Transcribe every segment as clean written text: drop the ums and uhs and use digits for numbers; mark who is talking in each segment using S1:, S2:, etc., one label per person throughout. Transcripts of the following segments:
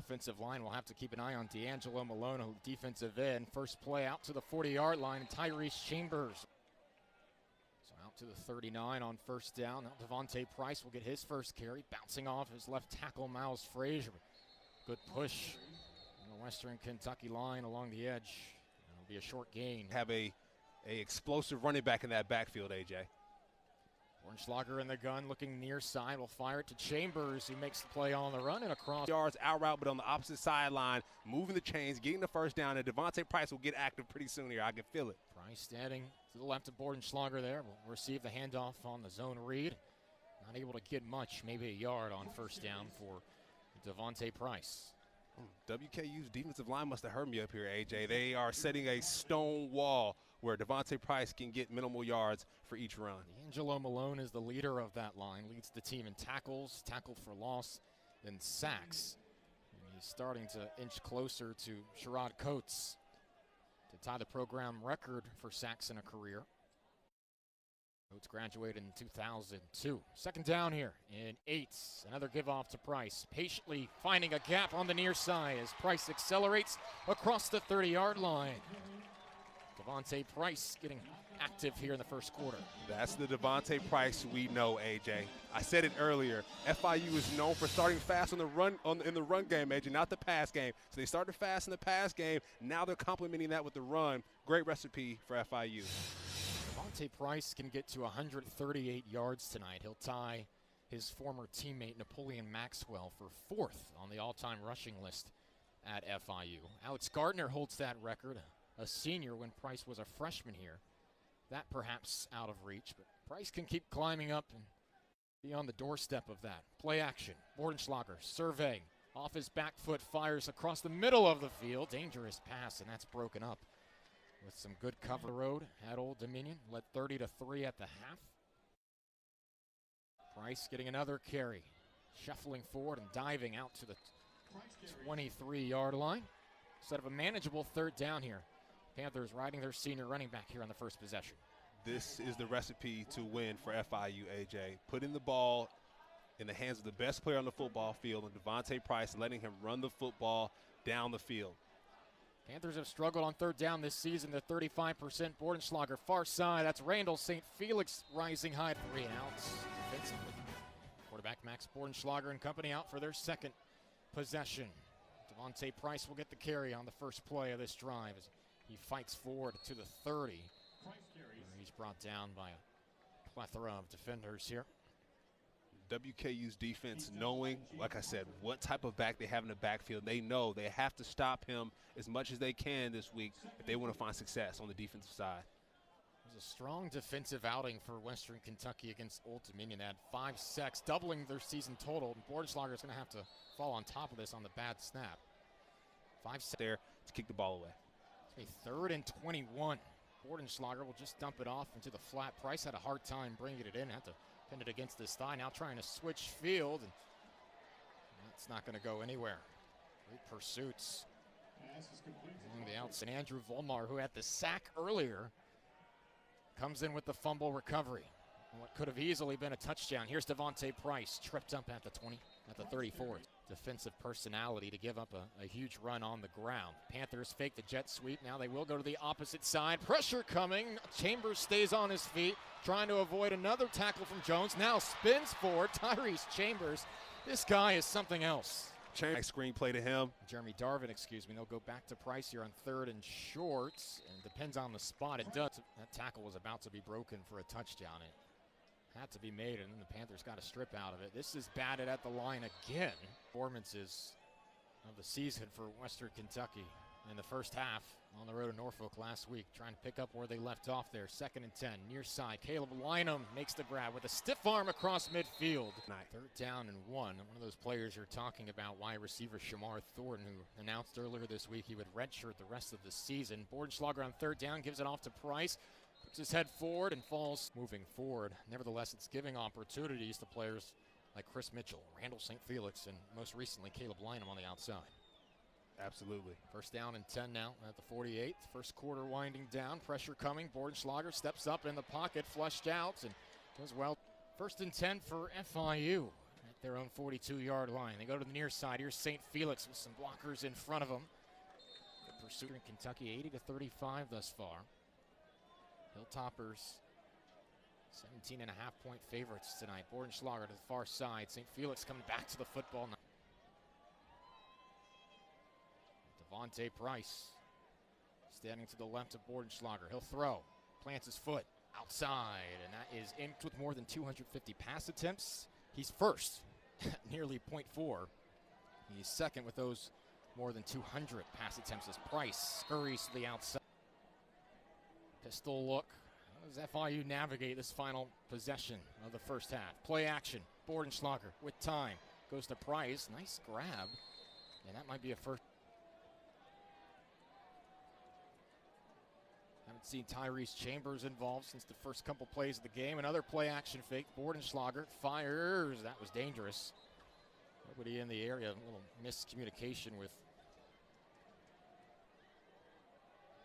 S1: offensive line will have to keep an eye on D'Angelo Malone, defensive end. First play out to the 40-yard line, Tyrese Chambers. So out to the 39 on first down. Now Devontae Price will get his first carry, bouncing off his left tackle, Miles Frazier. Good push on the Western Kentucky line along the edge. It'll be a short gain.
S2: Have a explosive running back in that backfield, AJ.
S1: Hornslocker in the gun, looking near side, will fire it to Chambers, who makes the play on the run and across.
S2: Yards out route, but on the opposite sideline, moving the chains, getting the first down, and Devontae Price will get active pretty soon here. I can feel it.
S1: Price standing to the left of Bordenschlager there. Will receive the handoff on the zone read. Not able to get much, maybe a yard on first down for Devontae Price.
S2: WKU's defensive line must have heard me up here, AJ. They are setting a stone wall where Devontae Price can get minimal yards for each run.
S1: D'Angelo Malone is the leader of that line, leads the team in tackles, tackle for loss, and sacks. And he's starting to inch closer to Sherrod Coates to tie the program record for sacks in a career. Coates graduated in 2002. Second down here in 8. Another give off to Price. Patiently finding a gap on the near side as Price accelerates across the 30-yard line. Devontae Price getting active here in the first quarter.
S2: That's the Devontae Price we know, AJ. I said it earlier. FIU is known for starting fast on the run in the run game, AJ, not the pass game. So they started fast in the pass game. Now they're complementing that with the run. Great recipe for FIU.
S1: Devontae Price can get to 138 yards tonight. He'll tie his former teammate Napoleon Maxwell for 4th on the all-time rushing list at FIU. Alex Gardner holds that record, a senior when Price was a freshman here. That perhaps out of reach, but Price can keep climbing up and be on the doorstep of that. Play action. Bordenschlager surveying. Off his back foot, fires across the middle of the field. Dangerous pass, and that's broken up with some good cover road at Old Dominion. Led 30-3 at the half. Price getting another carry. Shuffling forward and diving out to the 23-yard line. Instead of a manageable third down here. Panthers riding their senior running back here on the first possession.
S2: This is the recipe to win for FIU, AJ. Putting the ball in the hands of the best player on the football field, and Devontae Price, letting him run the football down the field.
S1: Panthers have struggled on third down this season. They're 35%. Bordenschlager far side. That's Randall St. Felix rising high. 3 outs defensively. Quarterback Max Bordenschlager and company out for their second possession. Devontae Price will get the carry on the first play of this drive as he fights forward to the 30. He's brought down by a plethora of defenders here.
S2: WKU's defense, knowing, like I said, what type of back they have in the backfield, they know they have to stop him as much as they can this week if they want to find success on the defensive side.
S1: It was a strong defensive outing for Western Kentucky against Old Dominion. They had 5 sacks, doubling their season total. Bordenschlager is going to have to fall on top of this on the bad snap. 5 sacks
S2: there to kick the ball away.
S1: It's a 3rd and 21. Bordenschlager will just dump it off into the flat. Price had a hard time bringing it in. Had to pin it against his thigh. Now trying to switch field. And that's not going to go anywhere. Great pursuits along the outside. Andrew Volmar, who had the sack earlier, comes in with the fumble recovery. What could have easily been a touchdown. Here's Devontae Price, tripped up at the 20, at the 34. Defensive personality to give up a huge run on the ground. Panthers fake the jet sweep. Now they will go to the opposite side. Pressure coming. Chambers stays on his feet, trying to avoid another tackle from Jones. Now spins forward. Tyrese Chambers. This guy is something else.
S2: Nice screenplay to him.
S1: Jeremy Darvin, excuse me. They'll go back to Price here on 3rd and short. And depends on the spot. It does. That tackle was about to be broken for a touchdown. It had to be made, and then the Panthers got a strip out of it. This is batted at the line again. Performances of the season for Western Kentucky in the first half on the road to Norfolk last week, trying to pick up where they left off there. 2nd and 10, near side. Caleb Lynham makes the grab with a stiff arm across midfield. 3rd down and 1. One of those players you're talking about, wide receiver Shamar Thornton, who announced earlier this week he would redshirt the rest of the season. Bordenschlager on 3rd down, gives it off to Price. Puts his head forward and falls moving forward. Nevertheless, it's giving opportunities to players like Chris Mitchell, Randall St. Felix, and most recently Caleb Lynham on the outside.
S2: Absolutely.
S1: 1st down and 10 now at the 48th. First quarter winding down. Pressure coming. Bordenschlager steps up in the pocket, flushed out, and goes well. 1st and 10 for FIU their own 42-yard line. They go to the near side. Here's St. Felix with some blockers in front of them. The pursuit in Kentucky, 80-35 thus far. Hilltoppers, 17.5-point favorites tonight. Bordenschlager to the far side. St. Felix coming back to the football now. Devontae Price standing to the left of Bordenschlager. He'll throw, plants his foot outside, and that is inked with more than 250 pass attempts. He's first, nearly .4. He's second with those more than 200 pass attempts as Price scurries to the outside. Pistol look. How does FIU navigate this final possession of the first half? Play action. Bordenschlager with time. Goes to Price. Nice grab. And that might be a first. Haven't seen Tyrese Chambers involved since the first couple plays of the game. Another play action fake. Bordenschlager fires. That was dangerous. Nobody in the area. A little miscommunication with.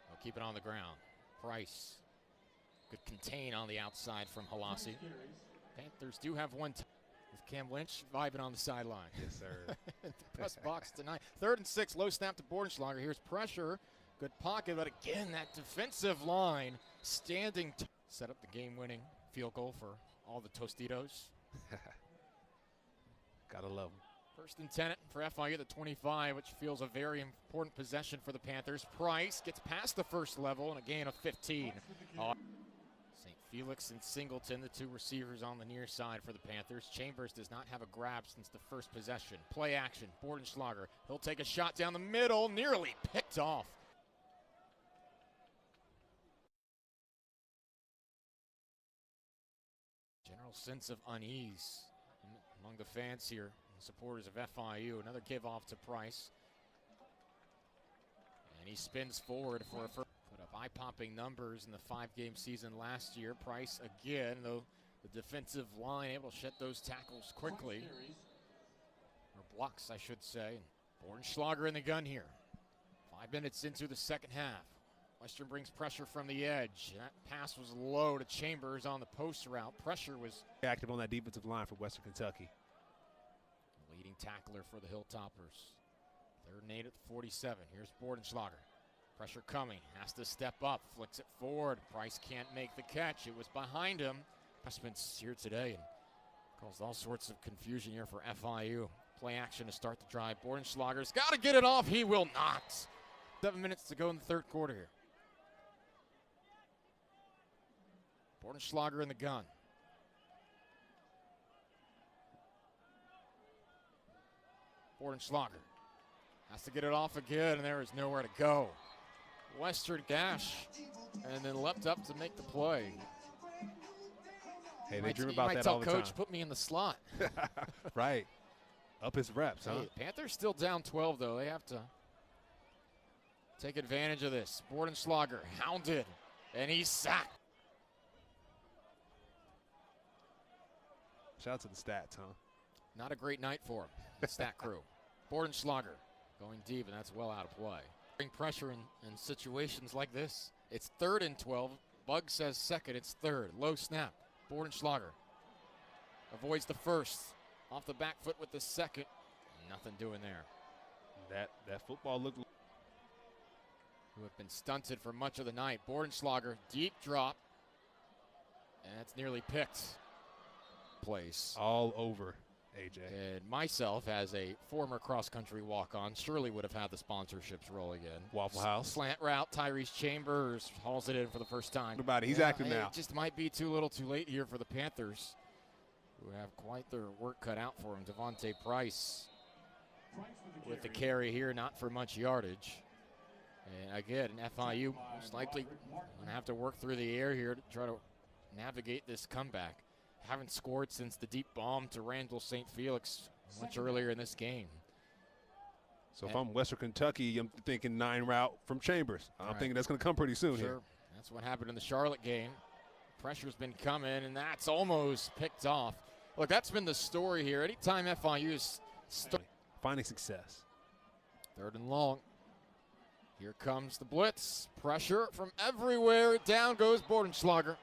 S1: I'll keep it on the ground. Price could contain on the outside from Halasi. Panthers do have one with Cam Lynch vibing on the sideline.
S2: Yes, sir.
S1: The press box tonight. 3rd and 6, low snap to Bordenschlager. Here's pressure. Good pocket, but again, that defensive line standing to set up the game-winning field goal for all the Tostitos.
S2: Gotta love them. 1st
S1: and 10 for FIU at the 25, which feels a very important possession for the Panthers. Price gets past the first level and a gain of 15. St. Felix and Singleton, the two receivers on the near side for the Panthers. Chambers does not have a grab since the first possession. Play action, Bordenschlager. He'll take a shot down the middle, nearly picked off. General sense of unease among the fans here. Supporters of FIU. Another give off to Price. And he spins forward for a first. Put up eye-popping numbers in the 5-game season last year. Price again, though the defensive line able to shut those tackles quickly. Or blocks, I should say. Bordenschlager in the gun here. 5 minutes into the second half. Western brings pressure from the edge. That pass was low to Chambers on the post route. Pressure was
S2: active on that defensive line for Western Kentucky.
S1: Leading tackler for the Hilltoppers. 3rd and 8 at the 47. Here's Bordenschlager. Pressure coming. Has to step up. Flicks it forward. Price can't make the catch. It was behind him. Pressman's here today and caused all sorts of confusion here for FIU. Play action to start the drive. Bordenschlager's got to get it off. He will not. 7 minutes to go in the 3rd quarter here. Bordenschlager in the gun. Bordenschlager has to get it off again, and there is nowhere to go. Western gash, and then leapt up to make the play.
S2: Hey, they dream about that all the time.
S1: Coach, put me in the slot.
S2: Right. Up his reps, huh?
S1: Hey, Panthers still down 12, though. They have to take advantage of this. Bordenschlager hounded, and he's sacked.
S2: Shout out to the stats, huh?
S1: Not a great night for him, the stat crew. Bordenschlager going deep, and that's well out of play. Bring pressure in situations like this. It's 3rd and 12. Bug says 2nd, it's 3rd. Low snap. Bordenschlager avoids the first. Off the back foot with the 2nd. Nothing doing there.
S2: That football looked.
S1: Who have been stunted for much of the night. Bordenschlager, deep drop. And that's nearly picked. Place.
S2: All over, AJ.
S1: And myself, as a former cross-country walk-on, surely would have had the sponsorships rolling in.
S2: Waffle House.
S1: Slant route, Tyrese Chambers hauls it in for the first time.
S2: What about it? He's active now.
S1: It just might be too little too late here for the Panthers, who have quite their work cut out for them. Devontae Price with the carry here, not for much yardage. And again, FIU most likely going to have to work through the air here to try to navigate this comeback. Haven't scored since the deep bomb to Randall St. Felix much earlier in this game.
S2: So if I'm Western Kentucky, I'm thinking 9 route from Chambers. I'm thinking that's going to come pretty soon here.
S1: That's what happened in the Charlotte game. Pressure's been coming, and that's almost picked off. Look, that's been the story here. Anytime FIU is
S2: finding success.
S1: 3rd and long. Here comes the blitz. Pressure from everywhere. Down goes Bordenschlager.